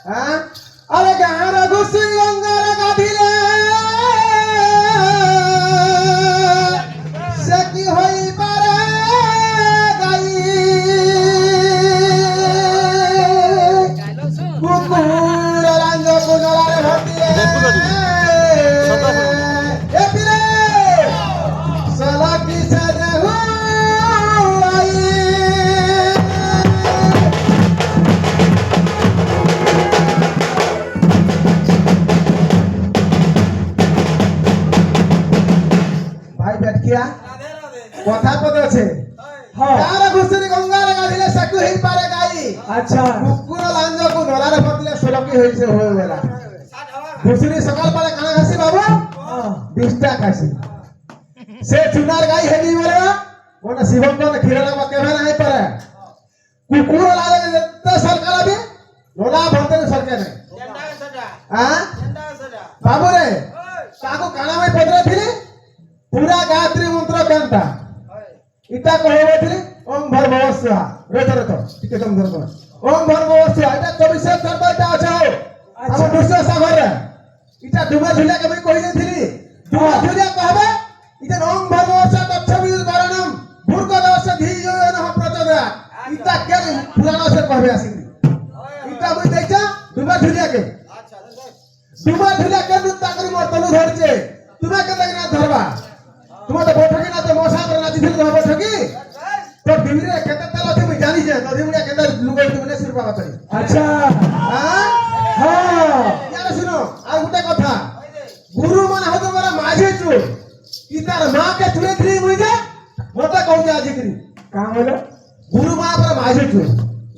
হ্যাঁ আরে গাঁর ঘুষি গঙ্গার গাধিলে সে কি হই পারে গাই কুকুর রাঞ্জ কুনলারে ভতিয়ে এ পিরে সালা কি সাজে হুই ভাই বেটকিয়া কথা পদ আছে গাঁর ঘুষি গঙ্গার গাধিলে সে কি হই পারে গাই আচ্ছা কুকুর লাঞ্জ কুনলারে ভতিলে সলকি হইছে হয়ে গেলা ঘুষি সকাল পালে কানা ঘাসি বাবু 20 টা খাসি से चुनार गाई हेवी बोले कोना शिवम को खिरला में केवे नहीं परे कुकुर लागे जत्ते सरकार अभी लोला भरते सरकार नहीं हां बाबू रे ताको काना में पत्र थिली पूरा गायत्री मंत्र कंटा इटा कहबे थिली ओम भर्गव स्वाहा रे तो टिके तुम धर ओम भर्गव स्वाहा इटा 24 करबा इटा अच्छा हो हम दुष्य सागर रे इटा डुमा झुलिया के मैं कहि देथिली डुमा झुलिया कहबे इधर ओम भगवत तत्सविद वरणम भूर्गदवस धीयोन प्रचोदया इता के पुराना से कहबे आसिनी इता मुई देखा दुमा झुलिया के दुमा झुलिया के नुता करी मोर तनु धरचे तुमे के लगना धरबा तुम तो बैठकी ना तो मोसा पर नाची थिल तो बैठकी तो डिमरे केते तल अछि मुई जानि जे तो डिमरे केते लुगई तुमने सिर पावा तरी अच्छा हां हां यार सुनो आ गुटे कथा गुरु मन हो तुम्हारा माझे चू इतार मां के तुले थ्री मुझे मत कहू जे आज करी का बोलो गुरु मां पर माझे चू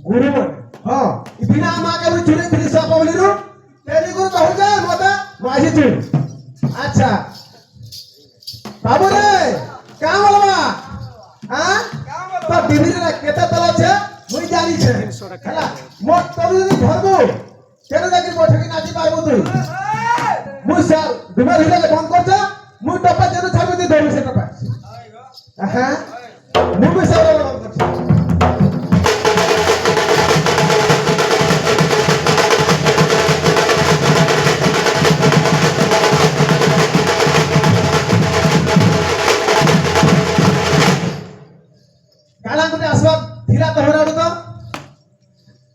गुरु मन हां बिना मां के मुझे तुले थ्री सब बोली रो तेरी गुरु कहू जे मत माझे चू अच्छा बाबू रे का बोलबा हां तो डिबरी रे केते तल छे मुई जानी छे हला मोट तबु जदी धरबो केने जाके बैठकी नाची पारबो तू मुई सर दुबर हिला के बंद करछ मुई टपा जेनु छाबे दे धरबो से टपा हां मुई भी सब बंद करछ काला गुटे आसबाब थिला तो होराडो तो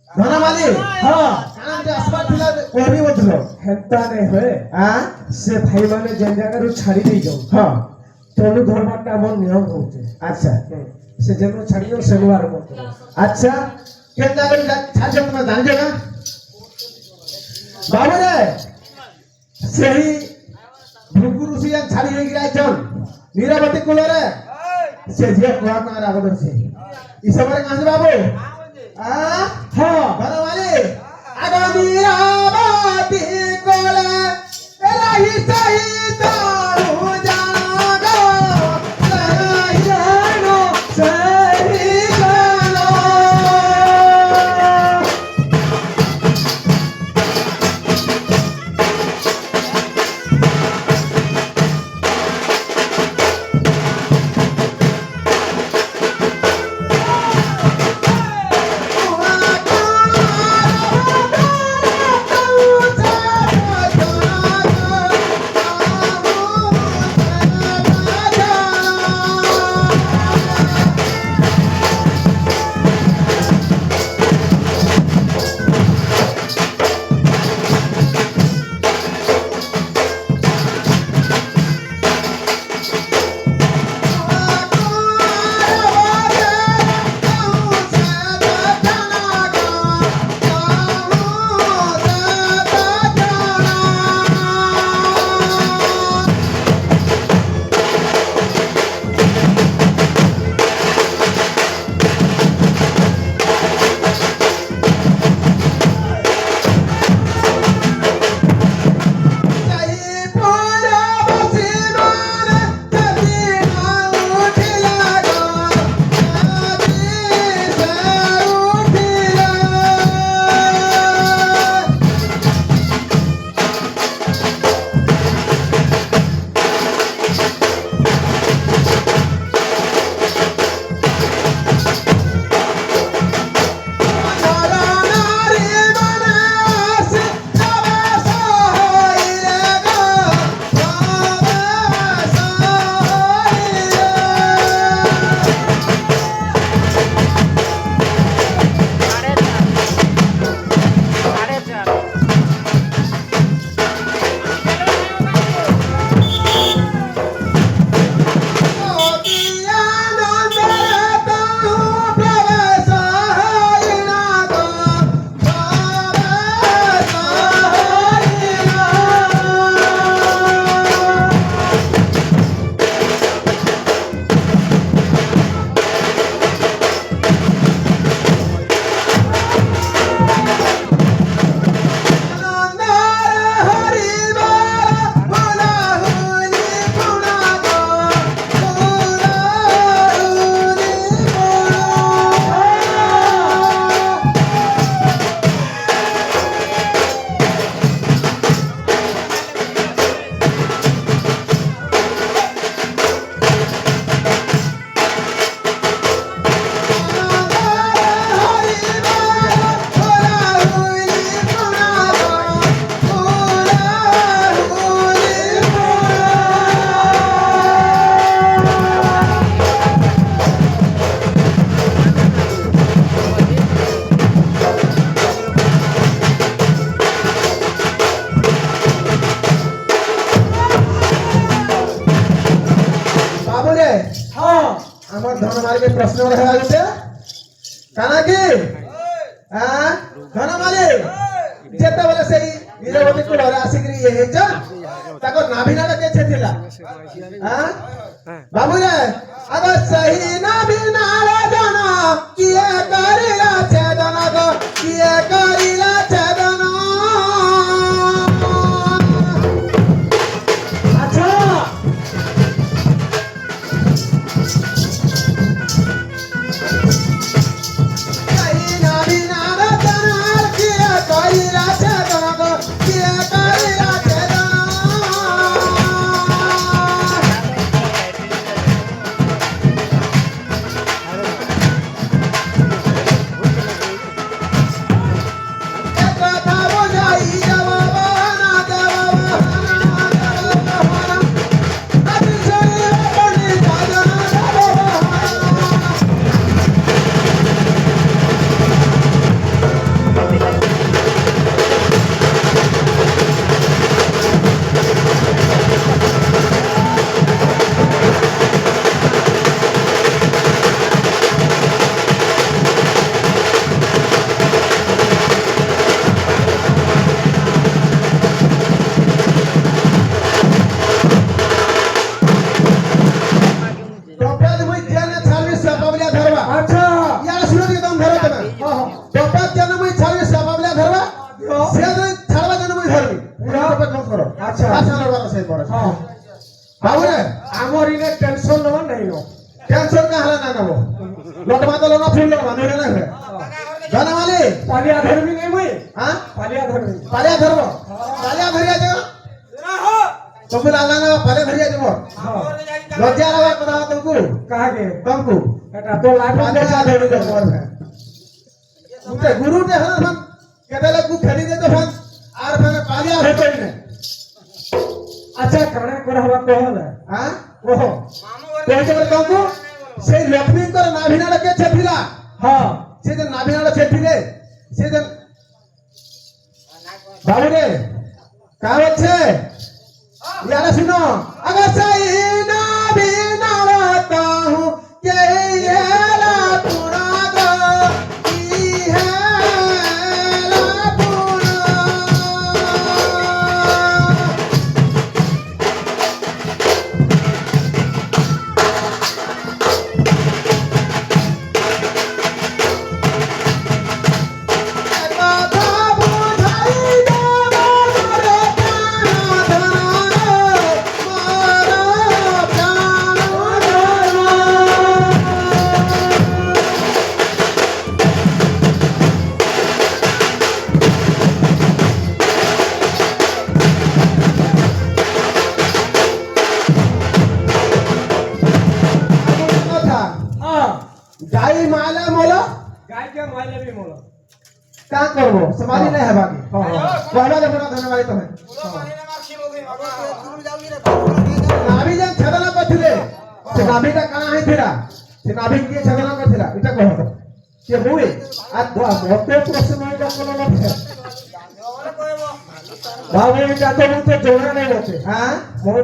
धनमाली हां काला गुटे आसबाब थिला कोनी बतलो हेता नहीं होए हां से भाई माने जेन जगह रु छाड़ी दे जाऊ हां तोनु धर्मटा मन नियम होते अच्छा से जेनो छाड़ियो सेनुवार मत अच्छा केना गरी छाजो तुम जान जगा बाबू रे सही भुगुरु सिया छाड़ी हे गिराय चल नीरावती कुल रे से जे कोआ ना रागदर से ई सबरे कांसे बाबू आ हां बनवाले आगा नीरावती कुल रही सही तारू जागो सही जानो सही जानो ଧନମାଲି କେ ପ୍ରଶ୍ନ ରହେବା ଗୁଟେ କାଣା କି ଧନମାଲି ଯେତେବେଳେ ସେଇ ନିରବତୀ କୂଳରେ ଆସିକିରି ଇଏ ହେଇଛ ତାଙ୍କ ନାଭିନାଟା କେ ଛେଥିଲା ବାବୁରେ ଆଗ ସେହି ନାଭିନାଳ ଜନ କିଏ କରିଲା ଛେଦନ ଗো କିଏ କରିଲା ଛେଦନ আচ্ছা ସେହି ନାଭିନାଳ ଜନ କିଏ କରିଲା ଛେଦନ ଗো କିଏ କରିଲା ଛେଦନ কথা বোঝাই যাব বাহানা দেব বাহানা আদি শরীর বলি সাধনা দেব বাহানা টপেদ মুই জেনে ছাড়বি সাপাবলিয়া ধরবা আচ্ছা ইয়ার শুনো কি দম ধরো তুমি টপেদ জেন মুই ছাড়বি সাপাবলিয়া ধরবা সে যদি ছাড়বা জেন মুই ধরবি টপেদ কম করো আচ্ছা। আচ্ছা লড়বা সেই পড়ে হ্যাঁ বাবু রে আমার ইনে টেনশন নেওয়া নাই নো টেনশন কা হলা না নেব লটমা তো লনা ফুল লড়বা নইলে না হবে ধনমালি পালিয়া ধরবি নাই মুই হ্যাঁ পালিয়া ধরবি পালিয়া ধরব পালিয়া ধরিয়া যাও তুমি লাগলা না পালিয়া ধরিয়া যাব হ্যাঁ লজ্জা লাগা কথা তুমকু কাহাকে তুমকু এটা তো লাইফ পালিয়া ধরি যাব উতে গুরুতে হন হন কেতেলে কু খেলি দে তো হন আর মানে পালিয়া হইতই না আচ্ছা কানা করা হবা কহলা হ্যাঁ ওহো কইছে বলে তুমকু সেই লক্ষ্মীଙ୍କର নাভিনাড় কে ছেপিলা হ্যাঁ সে যে নাভিনাড় ছেপিলে সে যে বাবু রে কা হচ্ছে ইয়ারা শুনো अगर सही नाभिनाड़ कहूं के येला पुना गो की हेला पुना কথা বুঝাই দেব মোরে প্রাণ কথা হ্যাঁ গাই মালা মোলা গাইকে মাইলে বি মোলা का करबो समाधि नहीं है बाकी हाँ। पहला तो बड़ा धन्यवाद तुम्हें नाभि जन छदना करथिले से नाभिटा काना हैथिला से नाभि के छदना करथिला इटा कह के मुई आ মতে প্রশ্ন এটা কোনো না বাবু এটা তো মুই তো জানা নাই মতে हां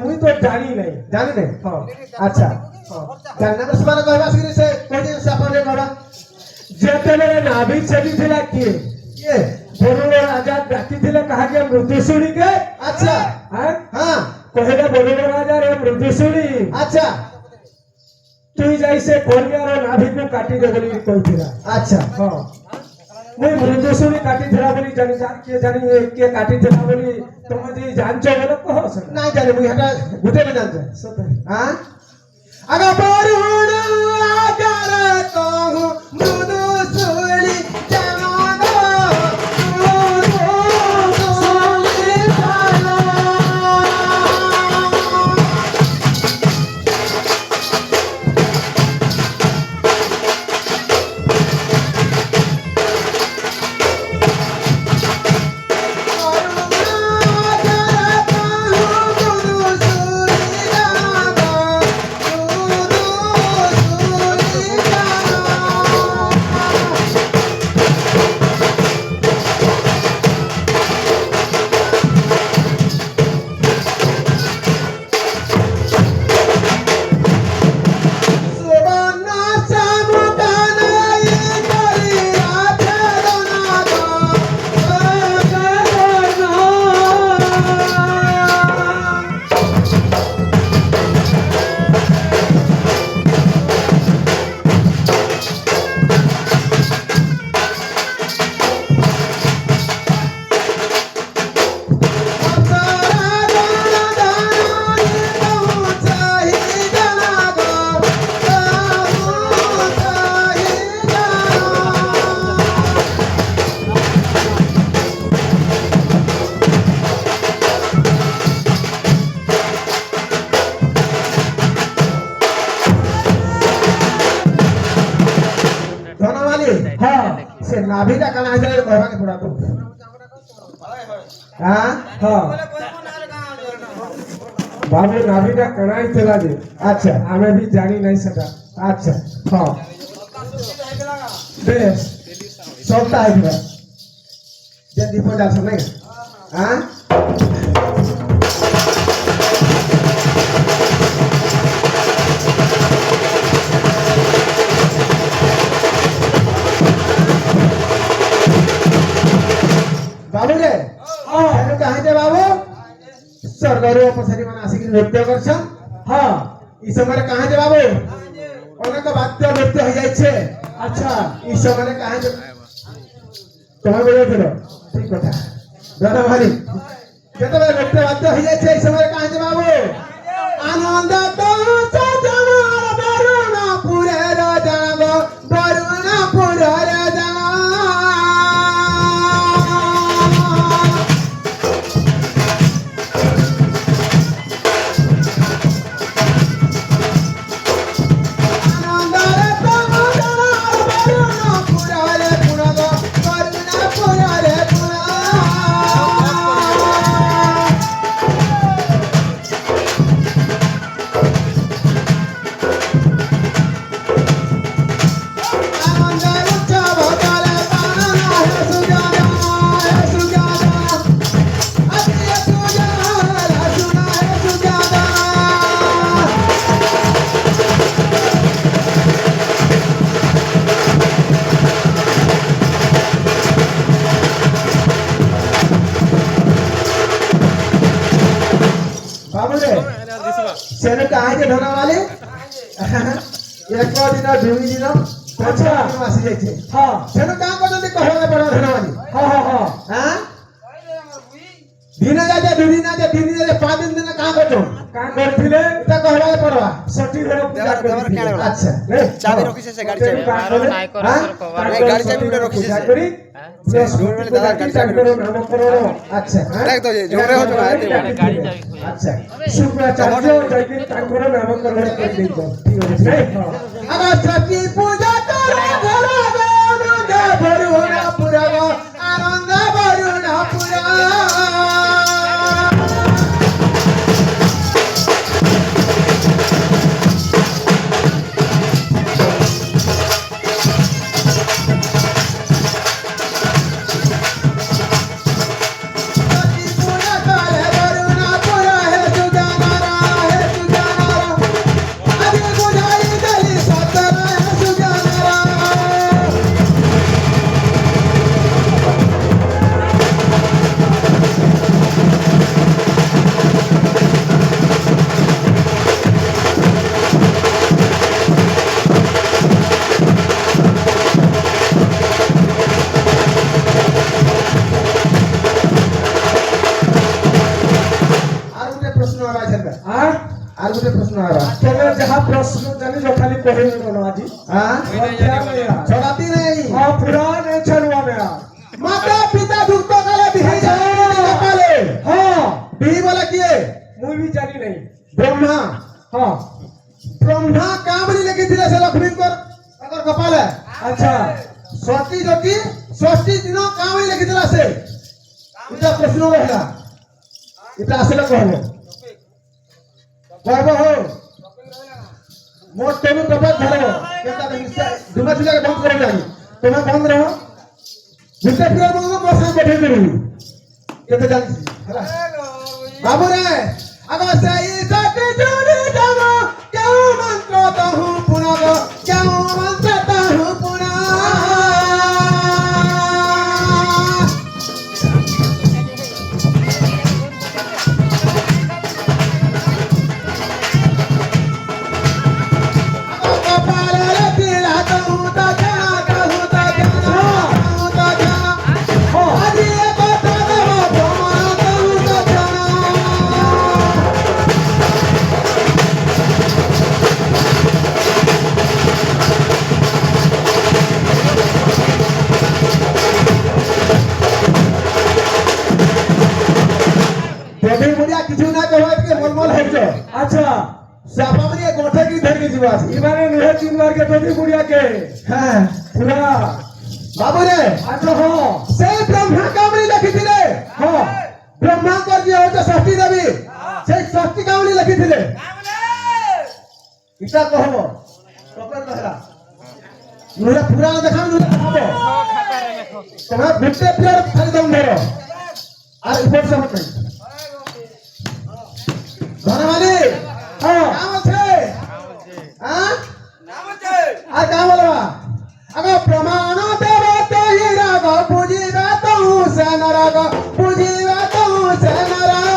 মুই তো জানি নাই जाने दे হ্যাঁ अच्छा जानना तो सबार कहबा सिरी से कोई दिन से अपन रे कहबा যেতেবেলে নাভি ছেড়ি ଥିଲା কিয়ে ये বড় রাজা ডাকি ଥିଲା কাহাকে মৃত্যুশুড়ি কে अच्छा হ্যাঁ हां কহিলে বড় রাজা রে মৃত্যুশুড়ি अच्छा তুই যাইছে কন্যার নাভিকু কাটি দে বলি কইছিলা अच्छा হ্যাঁ মুই মৃত্যুশুড়ি কাটি ଥିଲା বলি জানি কে জানি কে কাটি ଥିଲା বলি তুমি যদি জানছো বলে কহ সে नहीं जाने मुई हटा गुटे में जानते সত্যি हाँ अगर परुण आगर कहूँ मृदु सुली जमाना मृदु सुली जाना নাভিটা কানা হইছে কহবাকে পড়া তো হ্যাঁ হ্যাঁ বাবু নাভিটা কানাই ଥିଲା যে আচ্ছা ଆମେ ବି ଜାଣି ନାହିଁ ସେଟା আচ্ছা ହଁ বেশ সবটা হইবা যে দীপ জ্বালছ নাই হ্যাঁ বাবু রে ହଁ কাহিতে বাবু স্বর্গরু অপসারী মানে আসিকি নৃত্য করছন ହଁ এই সময় কাহিতে বাবু অনেক বাদ্য নৃত্য হয়ে যাচ্ছে ଆଚ୍ଛା এই সময় কাহিতে তোমার বলেছিল ঠিক কথা দাদা ভাই যেতবে নৃত্য বাদ্য হয়ে যাচ্ছে এই সময় কাহিতে বাবু আনন্দ তো সজনার বরুণ পুরের জাগ বরুণ পুরের জাগ আনন্দরে তমজনার বরুণ পুরের পুরগ বরুণ পুরের পুরগ আনন্দের উৎসব চলে পানা হে সুজানা হে সুজানা আজকে সুজানা সুনা হে সুজানা बाबू रे सेने कहाँ के धोना वाले एक दिन दुई दिन अच्छा। आसी जाइए ହଁ सेने कहाँ को जल्दी कहवा पड़ा धोना वाली ହଁ ହଁ ହଁ हाँ दिन जाते दुई दिन जाते तीन दिन जाते पाँच दिन कहाँ करतो କାଁ କରିଥିଲେ इतना कहवा पड़वा ସତୀ ଘର ପୂଜା କରିଥିଲେ अच्छा ଚାବି ରଖିছে ସେ ଗାଡି ଚାବି ଗାଡି ଚାବି ଗୋଟେ ରଖିছে ସେ। କରି ଦାଦା ଗାଡି ଚାବି ତାଙ୍କର ନାମକରଣ अच्छा ଦେଖ ତ ଜୋରେ ହଉଛ ନା ଏତେ अच्छा ଶୁକ୍ରାଚାର୍ଯ୍ୟ ଯାଇକି ତାଙ୍କର ନାମକରଣ କରିଦେଇଛ ଠିକ ଅଛି ନାଇଁ ହଁ अगर छठी पूजा करो घरा आनंद भरुणा पुरग आनंद भरुणा पुरग छठी पूजा करे भरुणा पुरा है सुजाना अभी बुझाई गली सतना है सुजाना আর ଗୋଟେ ପ୍ରଶ୍ନ ଆବା ଛେକା ଆଁ আর ଗୋଟେ ପ୍ରଶ୍ନ ଆବା ତମେ ଯାହା ପ୍ରଶ୍ନ ଜାଣିଛ ଖାଲି କହିବି କଣ ଆଜି हां ଛଡ଼ାତି ନାହିଁ ହଁ ପୁରା ନେଇ ଛାଡୁ ଆମେ ମାତା ପିତା ଯୁକ୍ତ କାଳେ ବିହି ଯାଏ କପାଳେ ହଁ ବିହି ବୋଲେ କିଏ ମୁଁ ବି ଜାଣି ନାହିଁ ବ୍ରହ୍ମା ହଁ ବ୍ରହ୍ମା କାଁ ବୋଲି ଲେଖିଥିଲେ ସେ ଲକ୍ଷ୍ମୀଙ୍କର ତାଙ୍କର କପାଳେ ଆଚ୍ଛା ଷଷ୍ଠୀ ଜ୍ୟୋତି ଷଷ୍ଠୀ ଦିନ କାଁ ବୋଲି ଲେଖିଥିଲା ସେ ଏଟା ପ୍ରଶ୍ନ ରହିଲା এটা আসলে কহব কহব হো মোট তুমি টপক ধরো কেনটা দুমা ছিলাকে বন্ধ করে যাবি তুমি বন্ধ রহ ভিতরে ফিরে বন্ধ বসে বঠে দেবি কেতে জানিস হেলা বাবু রে আগ সেই জাতি জুড়ি যাব কেউ মন্ত্র তহু পুনগ কেউ মন্ত্র তহু পুনগ কপালের তিলা তহু তা জানা তহু তা জানা তহু তা জানা আজি এ কথা দেব প্রমাণ তহু তা জানা দেবী মুড়িয়া কিছু না কহবা কে মলমল হইছ আচ্ছা সাপা মুড়িয়া গোঠে কি ধরকে ଯିବା আসি ইমানে নুহে চিনবার কে যদি বুড়িয়া কে হ্যাঁ পুরা বাবু রে আচ্ছা হ্যাঁ সেই ব্রহ্মা কামড়ি লিখিଥିଲେ হ্যাঁ ব্রহ্মাঙ্কর যে হচ্ছে ষষ্ঠী দেবী সেই ষষ্ঠী কামড়ি লিখিଥିଲେ ইটা কহব কপেল রহলা নুরা পুরাণ দেখাম নুরা দেখাব তোমার গুটে পিরিয়ড খালি দম ধরো আর উপর সব নাই ধনমালি হ্যাঁ কাম আছে হ্যাঁ আর কাম বলবা আগো প্রমাণ দেব তহি রাগ বুঝিবা তহু সেন রাগ বুঝিবা তহু সেন রাগ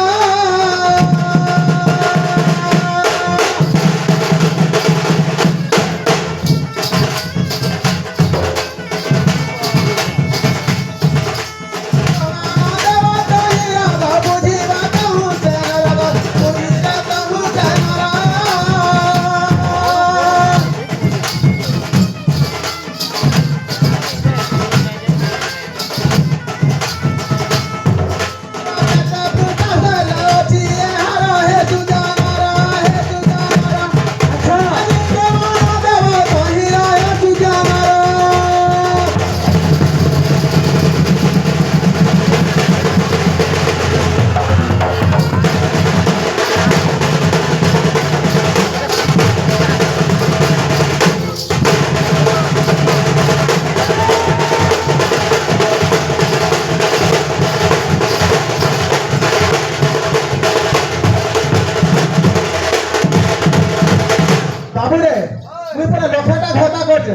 বাবুরে তুই পরে লক্ষটা ঘটা করছে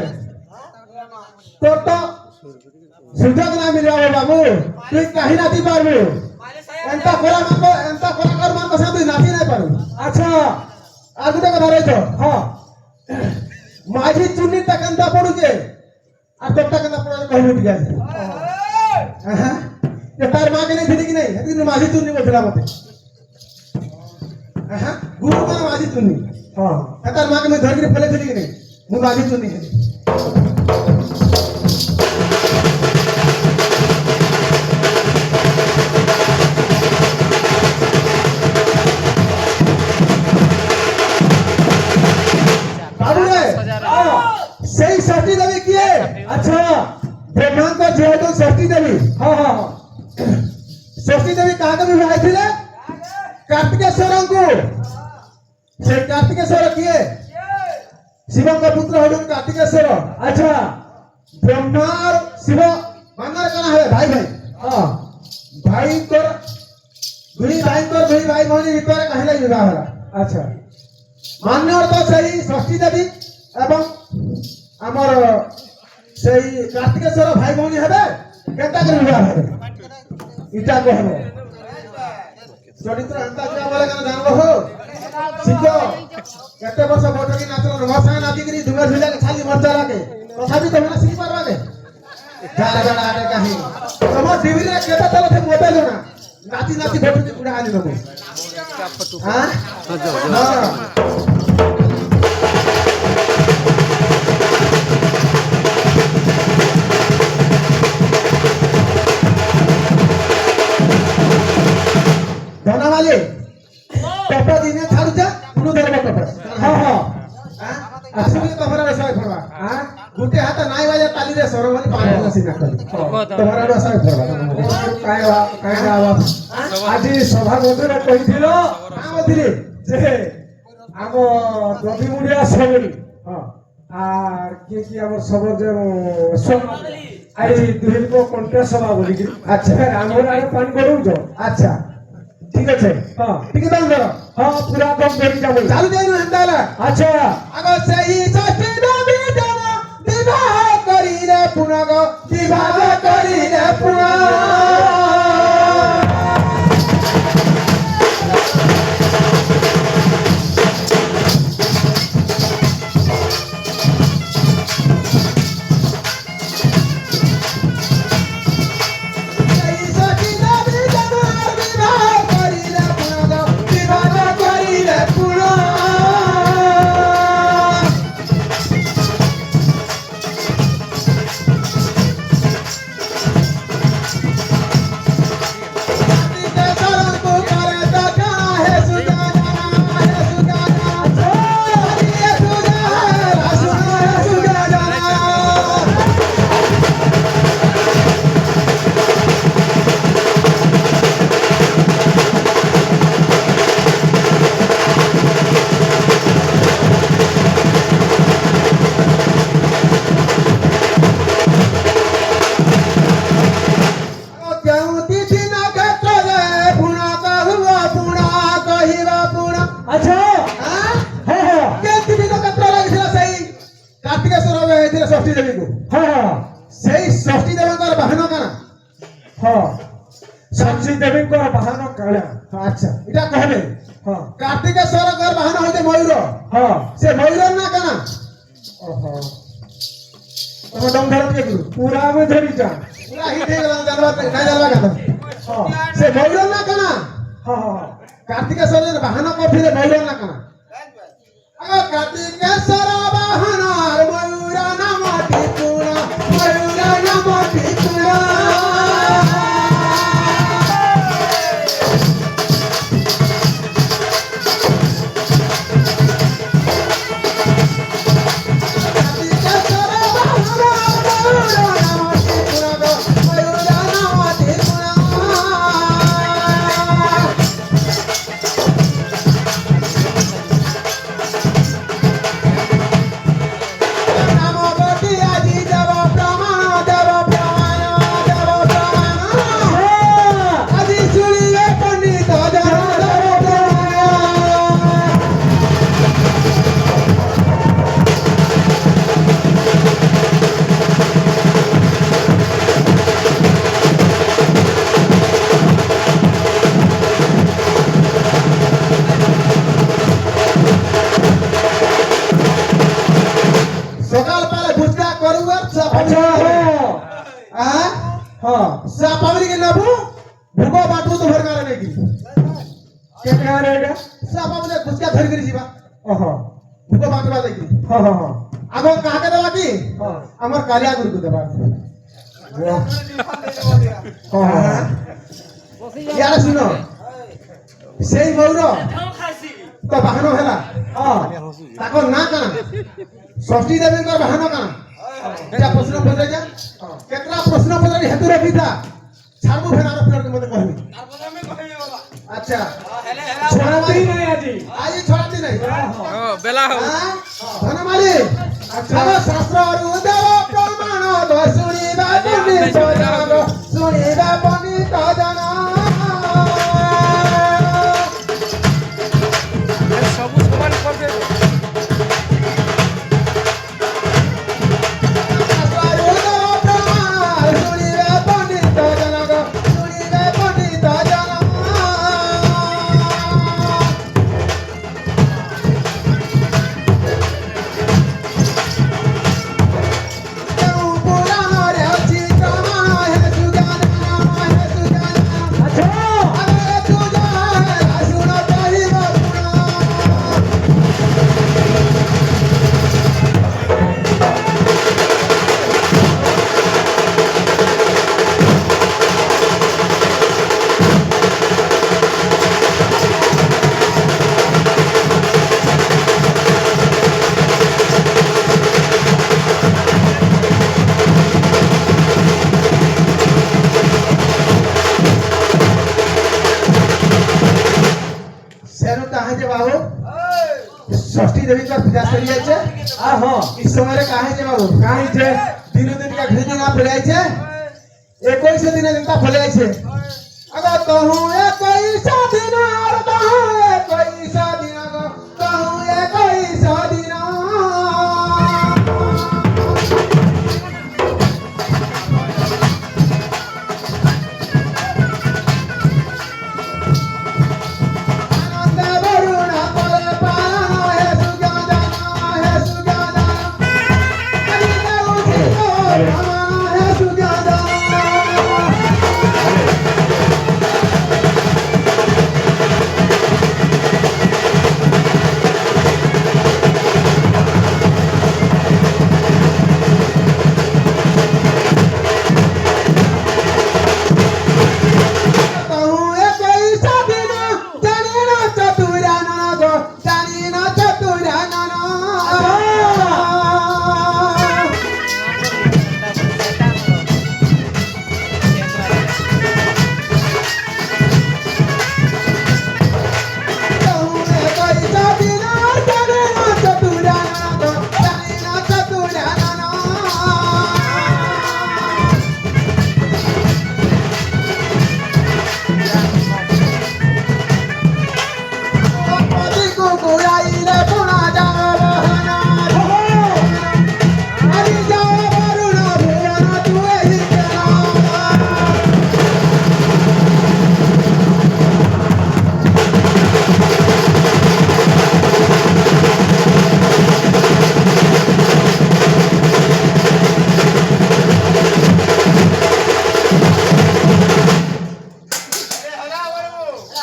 তোর তো সুযোগ না মিলবে বাবু তুই কাহি নাচি পারবু এন্তা করা কর মান কথা তুই নাচি নাই পারু আচ্ছা আর গুটা কথা রইছ হ্যাঁ মাঝি চুন্নি তা কেনতা পড়ুছে আর তোরটা কেনতা পড়ে কহিবু ঠিক আছে হ্যাঁ তার মা কেনে দিদি কি নাই একদিন মাঝি চুন্নি বলছিলাম মতে হ্যাঁ গুরু মানে মাঝি চুন্নি হ্যাঁ তার মাকে আমি ধরে ফেলে দিলি কি নাই মু মাঝি চুন্নি খেলি বাবু রে সেই ষষ্ঠী দেবী কি আচ্ছা ব্রহ্মাঙ্ক যেহেতু ষষ্ঠী দেবী হ্যাঁ হ্যাঁ ষষ্ঠী দেবী কাহাকে বিবাহ ଥିଲେ କାର୍ତ୍ତିକେଶ୍ୱରଙ୍କୁ সেই কার্তিকেশ্বর কিଏ শিবଙ୍କ পুত্র হলেন কার্তিকেশ্বর আচ্ছা ব্রহ্মার শিব মানর কেন হবে ভাই ভাই হ্যাঁ ভাইଙ୍କର দুই ভাই ଭଉଣୀ ଭିତରେ କାହିଁକି ବିବାହ ହେଲା আচ্ছা ମାନ୍ୟ ଅର୍ଥ ସେଇ ଷଷ୍ଠୀ ଦେବୀ ଏବଂ ଆମର ସେଇ କାର୍ତ୍ତିକେଶ୍ୱର ଭାଇ ଭଉଣୀ ହେବେ କେନ୍ତା କରି ବିବାହ ହେବେ ଇଟା କହିବ চরিত্র এন্তা যা বলে কেন জানবো হো শিখ কেতে বর্ষ বটকি নাচল রমা সাথে নাচি করি দুবে ঝুলে খালি মরচা লাগে তথাপি তোমরা শিখি পারবা কে জাড়া জাড়া আরে কাহি তোমার টিভিরে কেতে তলে থেকে মোবাইল না নাচি নাচি বটকি পুরা আনি দেবো হ্যাঁ ধনমালি পেট দিনে ছাড়ুছে পুরো ধরবা পেট হ্যাঁ হ্যাঁ আসলে তোমার রসায় ফরবা গুটে হাতে নাই বাজে তালিরে সরবনি পানি আসি না তোমার রসায় ফরবা কাইরা আজি সভা মধ্যে কইছিল আমদিরে যে আম দবি মুড়িয়া সবরি হ্যাঁ আর কি আমার সবর যে আই দুহিলক কন্টেস্ট সভা বলি আচ্ছা আমার আরে পান করুছ আচ্ছা ঠিক আছে হ্যাঁ ঠিক আছে ধরো হ্যাঁ পুরা দম ধরি যাব চালু দেই না হেন্দালা আচ্ছা আগ সেই ষষ্ঠী দেবী জন বিবাহ করিলে পুনগ বিবাহ করিলে পুনগ ଷଷ୍ଠୀ ଦେବୀଙ୍କର ବାହନ କାଣା? আচ্ছা এটা কহবে ହଁ কার্তিকেশ্বরকর বাহন হইতে ময়ূর ହଁ সে ময়ূরের না কেনা ଓହୋ তোমার দম ধরে দিয়ে গুরু ପୁରା ଆମେ ଧରିଛା পুরা হিট হয়ে গেল জানবা না জানবা কথা ହଁ সে ময়ূরের না কেনা ହଁ ହଁ কার্তিকেশ্বরের বাহন করছিলে ময়ূরের না কেনা কার্তিকেশ্বর বাহন আর ময়ূর নামটি পুরা ময়ূর নামটি পুরা সকাল পালে গুজরা করুয়া ଆଚ୍ଛା হ্যাঁ ହଁ সা পাবলি কে নেবু ভোগ বাটু তো ভর কারে নেকি କେତେ ଗାଁରେ ଏଇଟା সা পাবলি গুজরা ধরি করে ଯିবা ଓହୋ ভোগ বাটবা দেখি ହଁ ହଁ ହଁ আগ কাকে দেবা কি ହଁ আমার কালিয়া গুরুকে দেবা ହଁ ହଁ ইয়ারে শুনো সেই ময়ূর তো বাহন হেলা ହଁ তাকর না কানা ষষ্ঠী দেবীঙ্কর বাহন কানা এটা প্রশ্ন পড়ে যা কেতরা প্রশ্ন পড়ে হেতু রবিতা ছাড়বো ফের আর আপনাকে মতে কইবি আচ্ছা ଛାଡ଼ନ୍ତି ନାହିଁ ଆଜି আজ ছড়াতি নাই বেলা হও ধনমালি আচ্ছা শাস্ত্র উদেব প্রমাণ শুনিবা পণ্ডিত জন শুনিবা পণ্ডিত জন সবু সমান করবে ষষ্ঠী দেবী का पूजा सरी जाय छे आ ହଁ इस समय रे काहे जे बाबू କାହିଁ ଯେ दिन दिन का भेजी ना पड़े छे 21 दिन जनता फले छे अगर कहूं